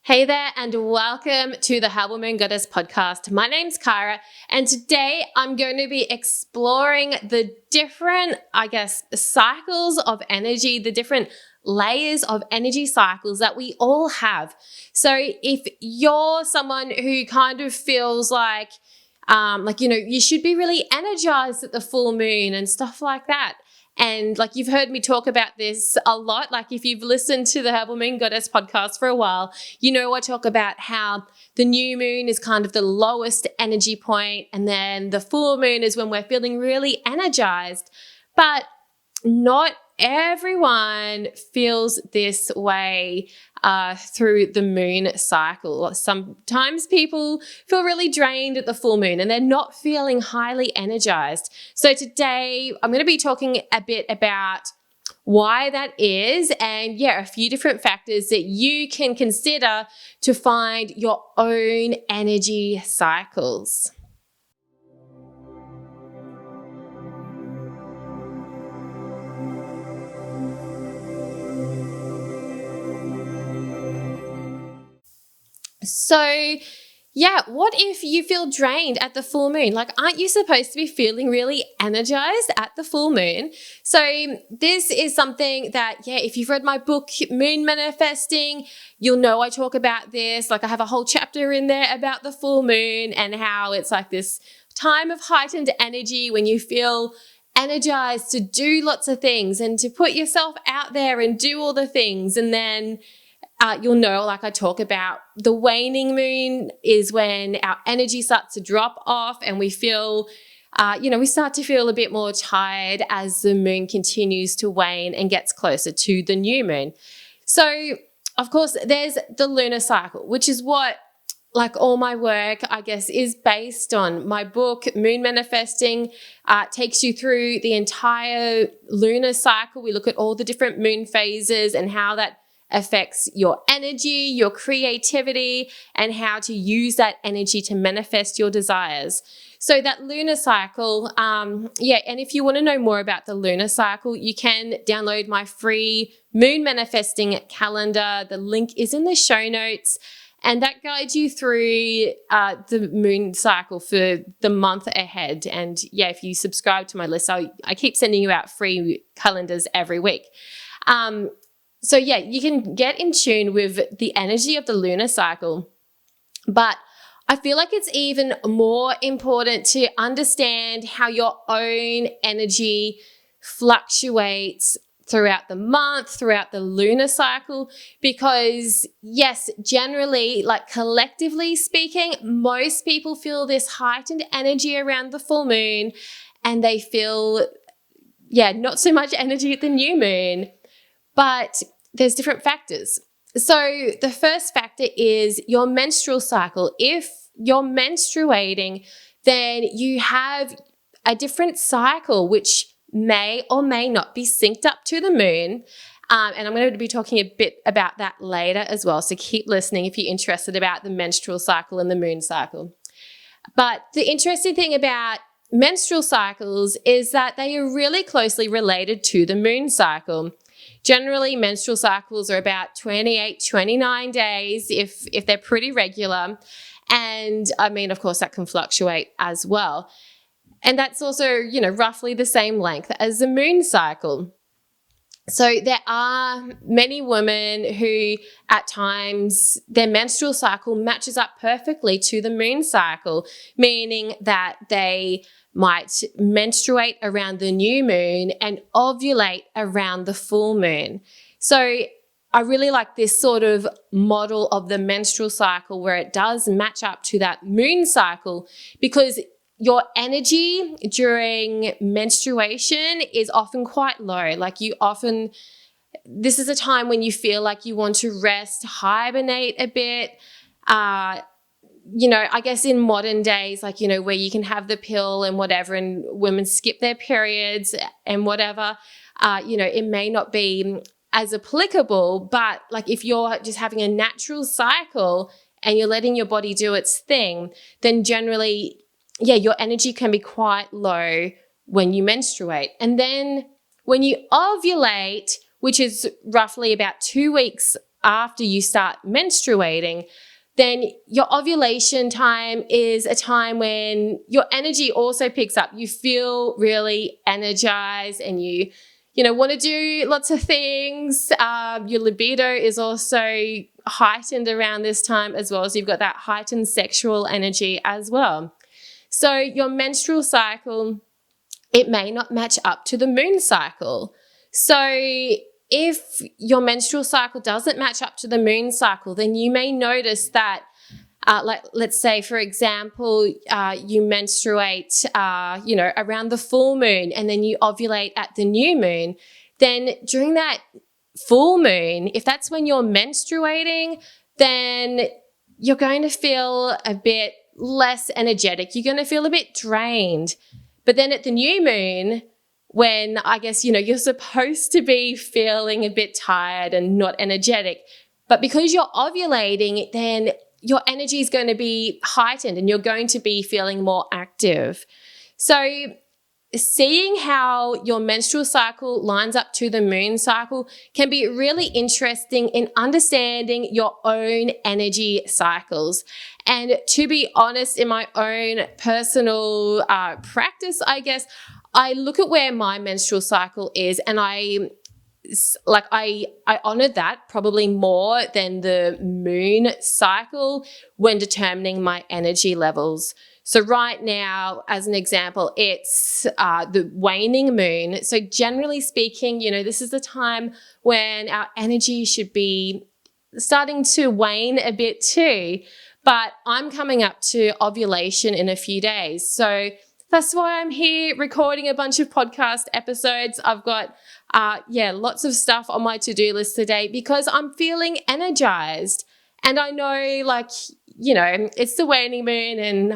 Hey there and welcome to the Howearth Moon Goddess podcast. My name's Kyra and today I'm going to be exploring the different, cycles of energy, the different layers of energy cycles that we all have. So if you're someone who kind of feels like, you should be really energized at the full moon and stuff like that. And you've heard me talk about this a lot. If you've listened to the Howearth Moon Goddess podcast for a while, I talk about how the new moon is kind of the lowest energy point, and then the full moon is when we're feeling really energized. But not everyone feels this way through the moon cycle. Sometimes people feel really drained at the full moon and they're not feeling highly energized. So today I'm going to be talking a bit about why that is and a few different factors that you can consider to find your own energy cycles. So, what if you feel drained at the full moon? Aren't you supposed to be feeling really energized at the full moon? So this is something that, if you've read my book, Moon Manifesting, you'll know I talk about this. I have a whole chapter in there about the full moon and how it's this time of heightened energy when you feel energized to do lots of things and to put yourself out there and do all the things. And then you'll know, I talk about the waning moon is when our energy starts to drop off and we feel, we start to feel a bit more tired as the moon continues to wane and gets closer to the new moon. So, of course, there's the lunar cycle, which is what, all my work, is based on. My book, Moon Manifesting, takes you through the entire lunar cycle. We look at all the different moon phases and how that affects your energy, your creativity, and how to use that energy to manifest your desires. So that lunar cycle, and if you want to know more about the lunar cycle, you can download my free Moon Manifesting calendar. The link is in the show notes, and that guides you through the moon cycle for the month ahead. And if you subscribe to my list, I keep sending you out free calendars every week. So you can get in tune with the energy of the lunar cycle, but I feel like it's even more important to understand how your own energy fluctuates throughout the month, throughout the lunar cycle, because yes, generally, collectively speaking, most people feel this heightened energy around the full moon and they feel, not so much energy at the new moon. But there's different factors. So the first factor is your menstrual cycle. If you're menstruating, then you have a different cycle, which may or may not be synced up to the moon. And I'm going to be talking a bit about that later as well. So keep listening if you're interested about the menstrual cycle and the moon cycle. But the interesting thing about menstrual cycles is that they are really closely related to the moon cycle. Generally, menstrual cycles are about 28, 29 days if they're pretty regular. And of course, that can fluctuate as well. And that's also, roughly the same length as the moon cycle. So there are many women who at times their menstrual cycle matches up perfectly to the moon cycle, meaning that they might menstruate around the new moon and ovulate around the full moon. So I really like this sort of model of the menstrual cycle where it does match up to that moon cycle, because your energy during menstruation is often quite low. This is a time when you feel like you want to rest, hibernate a bit. In modern days, where you can have the pill and whatever, and women skip their periods and whatever, it may not be as applicable, but if you're just having a natural cycle and you're letting your body do its thing, then generally, your energy can be quite low when you menstruate. And then when you ovulate, which is roughly about 2 weeks after you start menstruating, then your ovulation time is a time when your energy also picks up. You feel really energized and you want to do lots of things. Your libido is also heightened around this time as well. So you've got that heightened sexual energy as well. So your menstrual cycle, it may not match up to the moon cycle. So if your menstrual cycle doesn't match up to the moon cycle, then you may notice that, like let's say, for example, you menstruate, around the full moon and then you ovulate at the new moon. Then during that full moon, if that's when you're menstruating, then you're going to feel a bit less energetic. You're going to feel a bit drained. But then at the new moon, when I guess, you're supposed to be feeling a bit tired and not energetic, but because you're ovulating, then your energy is going to be heightened and you're going to be feeling more active. So seeing how your menstrual cycle lines up to the moon cycle can be really interesting in understanding your own energy cycles. And to be honest, in my own personal practice, I guess, I look at where my menstrual cycle is and I honor that probably more than the moon cycle when determining my energy levels. So right now, as an example, it's the waning moon. So generally speaking, this is the time when our energy should be starting to wane a bit too. But I'm coming up to ovulation in a few days. So that's why I'm here recording a bunch of podcast episodes. I've got, lots of stuff on my to-do list today because I'm feeling energized. And I know, it's the waning moon and,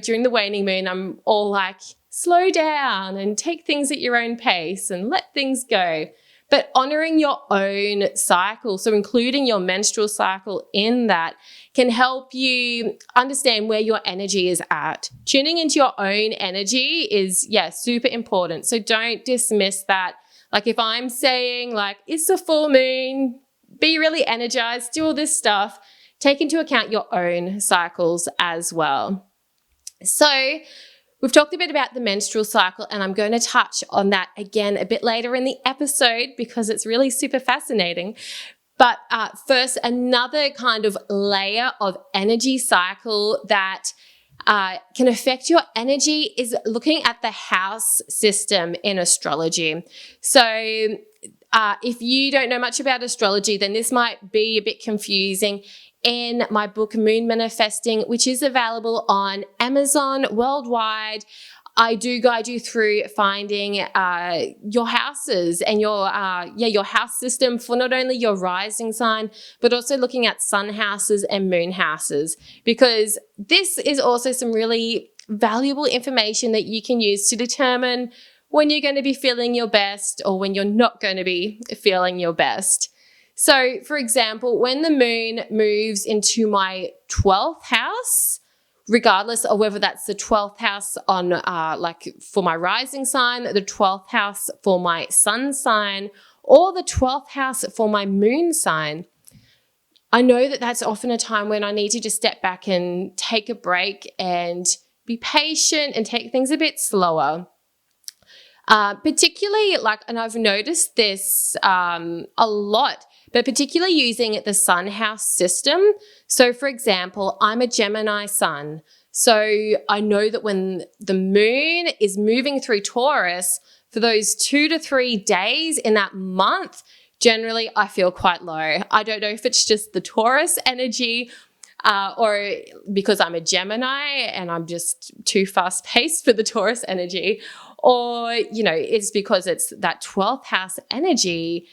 during the waning moon, I'm all like, slow down and take things at your own pace and let things go. But honoring your own cycle, so including your menstrual cycle in that, can help you understand where your energy is at. Tuning into your own energy is, super important. So don't dismiss that. Like if I'm saying it's the full moon, be really energized, do all this stuff, take into account your own cycles as well. So we've talked a bit about the menstrual cycle, and I'm going to touch on that again a bit later in the episode because it's really super fascinating. But first, another kind of layer of energy cycle that can affect your energy is looking at the house system in astrology. So if you don't know much about astrology, then this might be a bit confusing. In my book, Moon Manifesting, which is available on Amazon worldwide, I do guide you through finding your houses and your house system for not only your rising sign, but also looking at sun houses and moon houses, because this is also some really valuable information that you can use to determine when you're going to be feeling your best or when you're not going to be feeling your best. So, for example, when the moon moves into my 12th house, regardless of whether that's the 12th house on for my rising sign, the 12th house for my sun sign, or the 12th house for my moon sign, I know that that's often a time when I need to just step back and take a break and be patient and take things a bit slower. Particularly and I've noticed this a lot, but particularly using the sun house system. So for example, I'm a Gemini sun. So I know that when the moon is moving through Taurus for those 2 to 3 days in that month, generally I feel quite low. I don't know if it's just the Taurus energy or because I'm a Gemini and I'm just too fast paced for the Taurus energy, or, it's because it's that 12th house energy.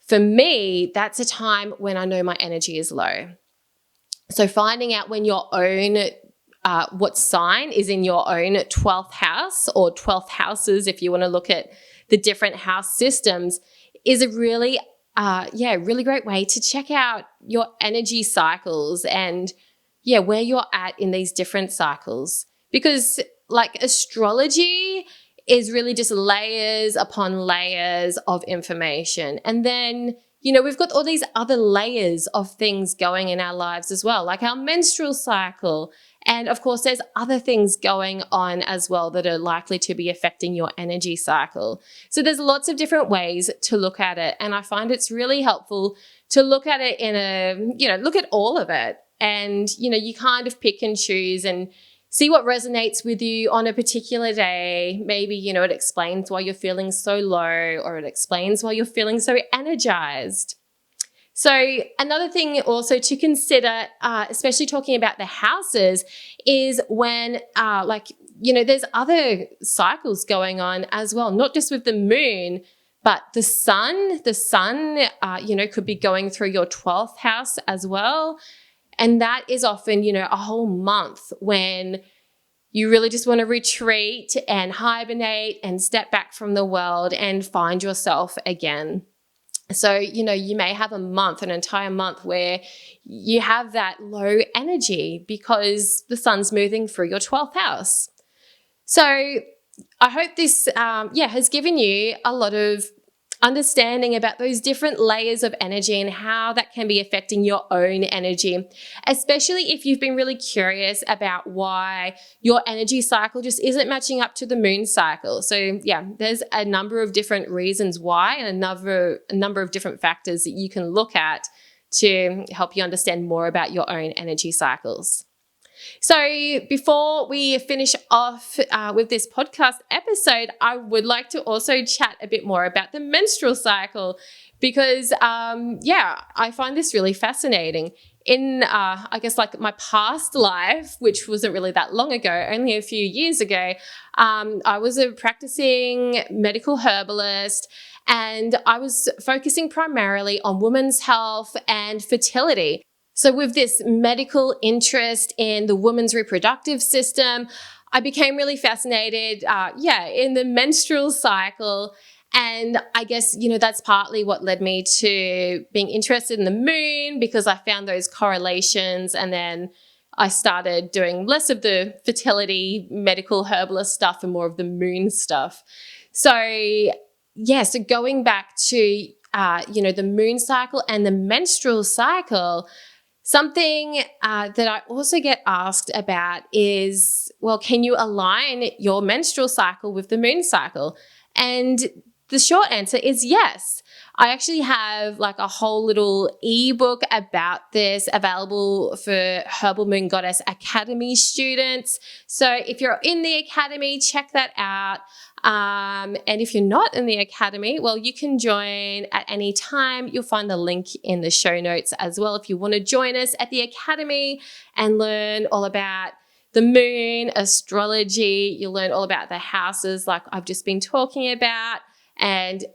For me, that's a time when I know my energy is low. So finding out when your own, what sign is in your own 12th house or 12th houses, if you want to look at the different house systems, is a really, really great way to check out your energy cycles and, where you're at in these different cycles. Because astrology is really just layers upon layers of information. And then we've got all these other layers of things going in our lives as well, like our menstrual cycle. And of course, there's other things going on as well that are likely to be affecting your energy cycle. So there's lots of different ways to look at it. And I find it's really helpful to look at it look at all of it. And, you kind of pick and choose and see what resonates with you on a particular day. Maybe, it explains why you're feeling so low, or it explains why you're feeling so energized. So another thing also to consider, especially talking about the houses, is when there's other cycles going on as well, not just with the moon, but the sun. The sun, could be going through your 12th house as well. And that is often, a whole month when you really just want to retreat and hibernate and step back from the world and find yourself again. So, you may have an entire month where you have that low energy because the sun's moving through your 12th house. So I hope this, has given you a lot of understanding about those different layers of energy and how that can be affecting your own energy, especially if you've been really curious about why your energy cycle just isn't matching up to the moon cycle. So there's a number of different reasons why, and a number of different factors that you can look at to help you understand more about your own energy cycles. So before we finish off with this podcast episode, I would like to also chat a bit more about the menstrual cycle because, I find this really fascinating. In, my past life, which wasn't really that long ago, only a few years ago, I was a practicing medical herbalist, and I was focusing primarily on women's health and fertility. So with this medical interest in the woman's reproductive system, I became really fascinated, in the menstrual cycle. And I guess, that's partly what led me to being interested in the moon, because I found those correlations. And then I started doing less of the fertility medical herbalist stuff and more of the moon stuff. So going back to, the moon cycle and the menstrual cycle, something that I also get asked about is, well, can you align your menstrual cycle with the moon cycle? And the short answer is yes. I actually have like a whole little ebook about this available for Herbal Moon Goddess Academy students. So if you're in the academy, check that out. And if you're not in the academy, well, you can join at any time. You'll find the link in the show notes as well if you want to join us at the academy and learn all about the moon, astrology. You'll learn all about the houses like I've just been talking about, and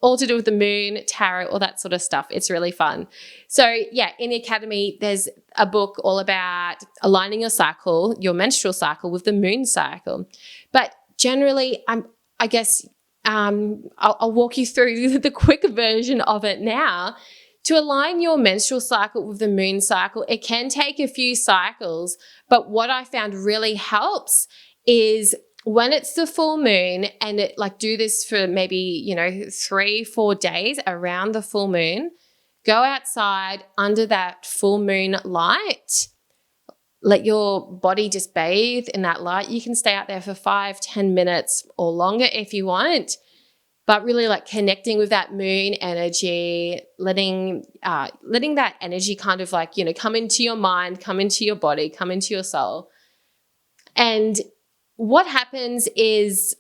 all to do with the moon, tarot, all that sort of stuff. It's really fun. So in the academy, there's a book all about aligning your cycle, your menstrual cycle, with the moon cycle. But generally, I'll walk you through the quick version of it now. To align your menstrual cycle with the moon cycle, it can take a few cycles, but what I found really helps is when it's the full moon, and do this for maybe, 3-4 days around the full moon, go outside under that full moon light. Let your body just bathe in that light. You can stay out there for 5-10 minutes or longer if you want, but really connecting with that moon energy, letting that energy kind of come into your mind, come into your body, come into your soul. And what happens is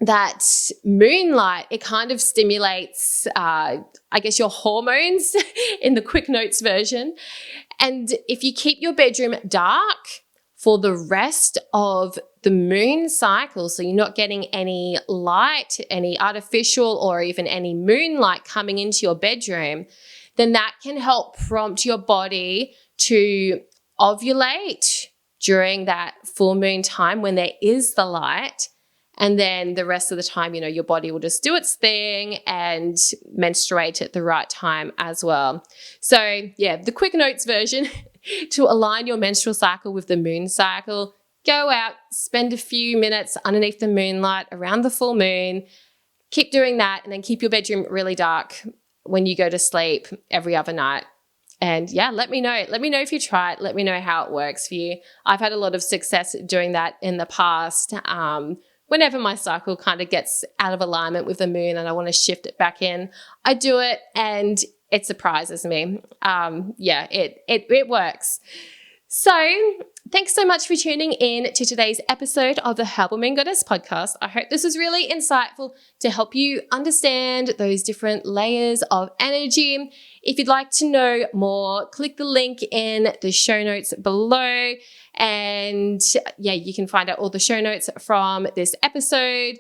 that moonlight, it kind of stimulates, your hormones in the quick notes version. And if you keep your bedroom dark for the rest of the moon cycle, so you're not getting any light, any artificial or even any moonlight coming into your bedroom, then that can help prompt your body to ovulate during that full moon time when there is the light. And then the rest of the time, your body will just do its thing and menstruate at the right time as well. So the quick notes version to align your menstrual cycle with the moon cycle, go out, spend a few minutes underneath the moonlight around the full moon, keep doing that, and then keep your bedroom really dark when you go to sleep every other night. And yeah, let me know. Let me know if you try it. Let me know how it works for you. I've had a lot of success doing that in the past. Whenever my cycle kind of gets out of alignment with the moon and I want to shift it back in, I do it and it surprises me. It works. So thanks so much for tuning in to today's episode of the Herbal Moon Goddess podcast. I hope this was really insightful to help you understand those different layers of energy. If you'd like to know more, click the link in the show notes below. And yeah, you can find out all the show notes from this episode,